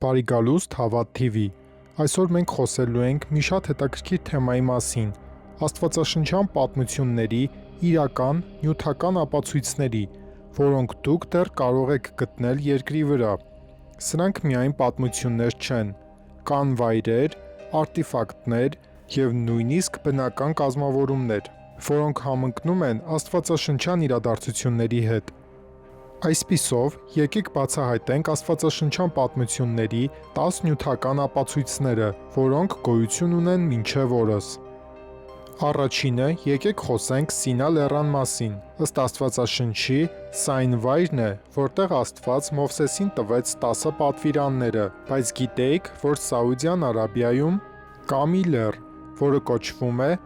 Բարի գալուստ Հավատ TV։ Այսօր մենք խոսելու ենք մի շատ հետաքրքիր թեմայի մասին՝ աստվածաշնչյան պատմությունների իրական նյութական ապացույցների, որոնք դուք դեռ կարող եք գտնել երկրի վրա։ Սրանք միայն պատմություններ չեն, կան վայրեր, արտիֆակտներ և նույնիսկ բնական կազմավորումներ, որոնք համընկնում են աստվածաշնչյան իրադարձությունների հետ։ Այսպիսով, եկեք բացահայտենք աստվածաշնչյան պատմությունների 10 նյութական ապացույցները, որոնք գոյություն ունեն մինչև օրս։ Առաջինը, եկեք խոսենք Սինա լեռան մասին։ Ըստ Աստվածաշնչի, սա այն վայրն է, որտեղ Աստված Մովսեսին տվեց 10 պատվիրանները, բայց գիտեիք, որ Սաուդյան Արաբիայում կա մի լեռ, որը կոչվում է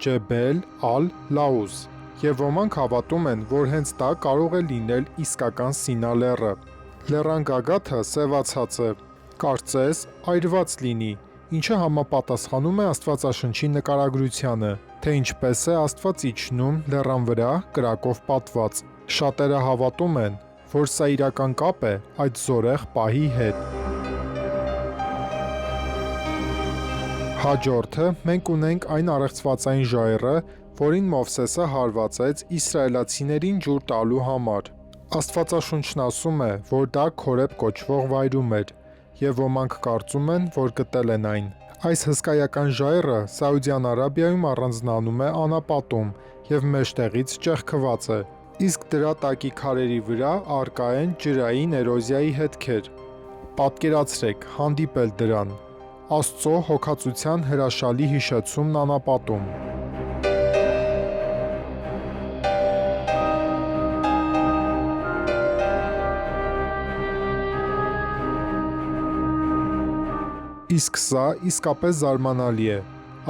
Ջեբել ալ-Լաուզ, և ոմանք հավատում են, որ հենց դա կարող է լինել իսկական Սինա լեռը։ Լեռան գագաթը սևացած է, կարծես այրված լինի, ինչը համապատասխանում է Աստվածաշնչի նկարագրությանը, թե ինչպես է Աստված իջնում լեռան վրա կրակով պատված։ Շատերը հավատում են, որ սա իրական կապ է այդ զորեղ պահի հետ։ Հաջորդը մենք ունենք այն առեղծվածային ժայռը, որին Մովսեսը հարվածեց իսրայելացիներին ջուր տալու համար։ Աստվածաշունչն ասում է, որ դա Քորեբ կոչվող վայրում էր, և ոմանք կարծում են, որ գտել են այն։ Այս հսկայական ժայռը Սաուդյան Արաբիայում առանձնանում է անապատում և մեջտեղից ճեղքված է, իսկ դրա տակի քարերի վրա առկա են ջրային էրոզիայի հետքեր։ Պատկերացրեք հանդիպել դրան։ Աստծո հոգածության հրաշալի հիշեցումն անապատում։ Իսկ սա իսկապես զարմանալի է։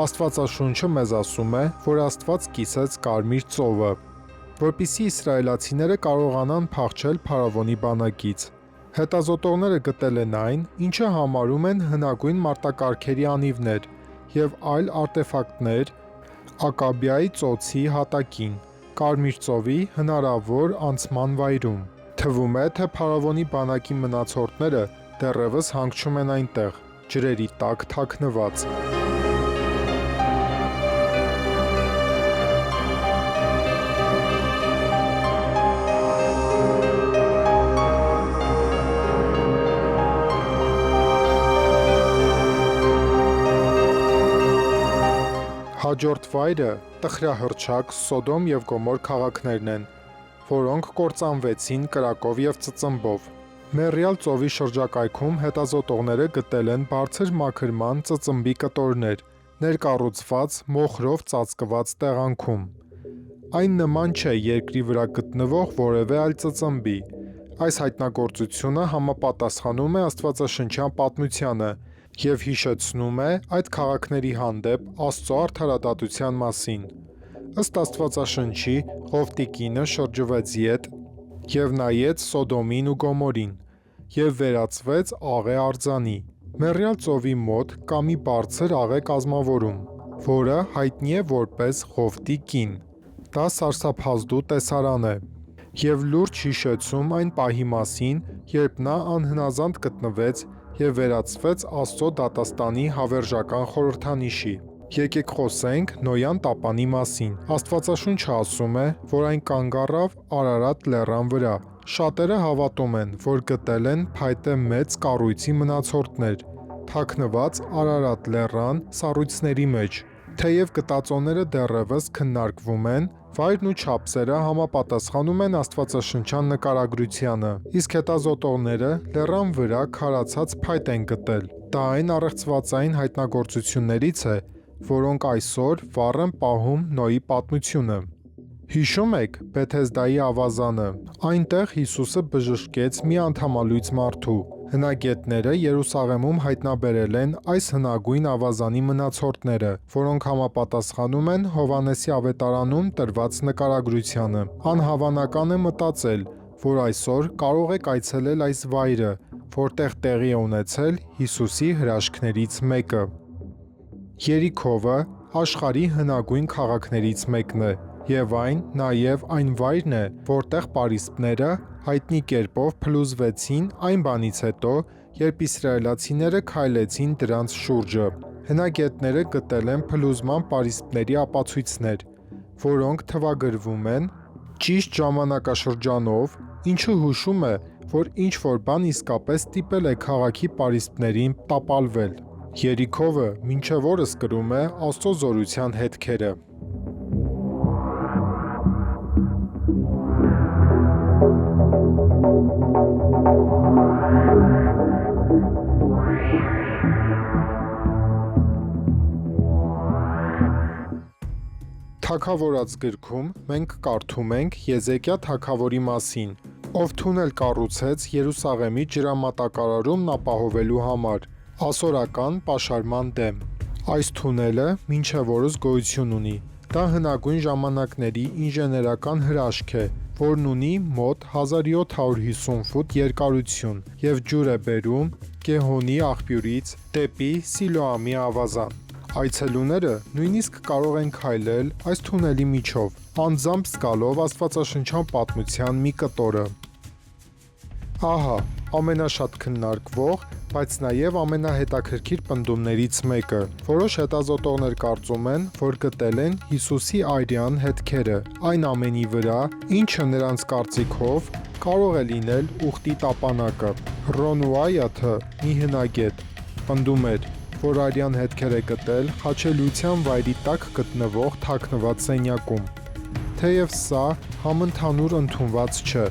Աստվածաշունչը մեզ ասում է, որ Աստված կիսեց Կարմիր ծովը, որպեսզի իսրայելացիները կարողանան փախչել փարավոնի բանակից։ Հետազոտողները գտել են այն, ինչը համարում են հնագույն մարտակառքերի անիվներ և այլ արտեֆակտներ Ակաբիայի ծոցի հատակին, Կարմիր ծովի հնարավոր անցման վայրում։ Թվում է, թե փարավոնի բանակի մնացորդները դեռևս հանգչում են այնտեղ, ջրերի տակ թաքնված։ Հաջորդ վայրը տխրահռչակ Սոդոմ և Գոմոր քաղաքներն են, որոնք կործանվեցին կրակով և ծծմբով։ Մեռյալ ծովի շրջակայքում հետազոտողները գտել են բարձր մաքրման ծծմբի կտորներ, ներկառուցված մոխրով ծածկված տեղանքում։ Այն նման չէ երկրի վրա գտնվող որևէ այլ ծծմբի։ Այս հայտնագործությունը համապատասխանում է աստվածաշնչյան պատմությանը և հիշեցնում է այդ քաղաքների հանդեպ Աստծո արդարադատության մասին։ Ըստ Աստվածաշնչի, Ղովտի կինը շրջվեց ետ և նայեց Սոդոմին ու Գոմորին և վերածվեց աղե արձանի։ Մեռյալ ծովի մոտ կա մի բարձր աղե կազմավորում, որը հայտնի է որպես Ղովտի կին։ Դա սարսափազդու տեսարան է և լուրջ հիշեցում այն պահի մասին, երբ նա անհնազանդ գտնվեց և վերածվեց Աստծո դատաստանի հավերժական խորհրդանիշի։ Եկեք խոսենք Նոյան տապանի մասին։ Աստվածաշունչը ասում է, որ այն կանգ առավ Արարատ լեռան վրա։ Շատերը հավատում են, որ գտել են փայտե մեծ կառույցի մնացորդներ, թաքնված Արարատ լեռան սառույցների մեջ։ Թեև գտածոները դեռևս քննարկվում են, վայրն ու չափսերը համապատասխանում են աստվածաշնչյան նկարագրությանը, իսկ հետազոտողները լեռան վրա քարացած փայտ են գտել։ Դա այն առեղծվածային հայտնագործություններից է, որոնք այսօր վառ են պահում Նոյի պատմությունը։ Հիշո՞ւմ եք Բեթեսդայի ավազանը։ Այնտեղ Հիսուսը բժշկեց մի անդամալույծ մարդու։ Հնագետները Երուսաղեմում հայտնաբերել են այս հնագույն ավազանի մնացորդները, որոնք համապատասխանում են Հովհաննեսի ավետարանում տրված նկարագրությանը։ Անհավանական է մտածել, որ այսօր կարող եք այցելել այս վայրը, որտեղ տեղի է ունեցել Հիսուսի հրաշքներից մեկը։ Երիքովը աշխարհի հնագույն քաղաքներից մեկն է, և այն նաև այն վայրն է, որտեղ պարիսպները հայտնի կերպով փլուզվեցին այն բանից հետո, երբ իսրայելացիները քայլեցին դրանց շուրջը։ Հնագետները գտել են փլուզման պարիսպների ապացույցներ, որոնք թվագրվում են ճիշտ ժամանակաշրջանով, ինչը հուշում է, որ ինչ-որ բան իսկապես ստիպել է քաղաքի պարիսպներին տապալվել։ Երիքովը մինչև օրս կրում է Աստծո զորության հետքերը։ Թագավորաց գրքում մենք կարդում ենք Եզեկիա թագավորի մասին, ով թունել կառուցեց Երուսաղեմի ջրամատակարարումն ապահովելու համար, ասորական պաշարման դեմ։ Այս թունելը մինչև օրս գոյություն ունի։ Դա հնագույն ժամանակների ինժեներական հրաշք է, որն ունի մոտ 1750 ֆուտ երկարություն և ջուր է բերում Գեհոնի աղբյուրից դեպի Սիլոամի ավազան։ Այցելուները նույնիսկ կարող են քայլել այս թունելի միջով, անձամբ զգալով աստվածաշնչյան պատմության մի կտորը։ Ահա, ամենաշատ քննարկվող, բայց նաև ամենահետաքրքիր պնդումներից մեկը։ Որոշ հետազոտողներ կարծում են, որ գտել են Հիսուսի արյան հետքերը այն ամենի վրա, ինչը նրանց կարծիքով կարող է լինել ուխտի տապանակը։ Ռոն Ուայաթը, մի հնագետ, պնդում էր, որ արյան հետքեր է գտել խաչելիության վայրի տակ գտնվող թաքնված սենյակում։ Թեև սա համընդհանուր ընդունված չէ,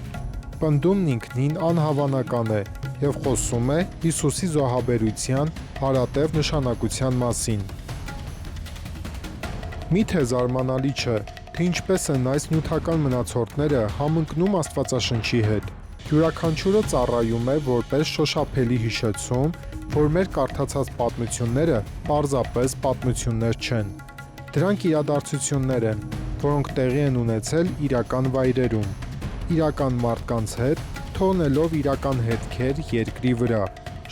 պնդումն ինքնին անհավանական է և խոսում է Հիսուսի զոհաբերության հարատև նշանակության մասին։ Միթե զարմանալի չէ, թե ինչպես են այս նյութական մնացորդները համընկնում Աստվածաշնչի հետ։ Յուրաքանչյուրը ծառայում է որպես շոշափելի հիշեցում, որ մեր կարդացած պատմությունները պարզապես պատմություններ չեն։ Դրանք իրադարձություններ են, որոնք տեղի են ունեցել իրական վայրերում, իրական մարդկանց հետ, թողնելով իրական հետքեր երկրի վրա։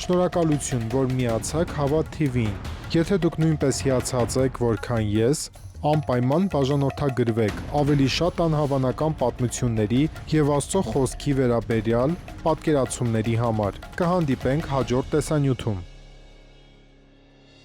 Շնորհակալություն, որ միացաք Հավատ TV-ին։ Եթե դուք նույնպես հիացած եք, որքան ես, անպայման բաժանորդագրվեք ավելի շատ անհավանական պատմությունների և Աստծո խոսքի վերաբերյալ պատկերացումների համար։ Կհանդիպենք հաջորդ տեսանյութում։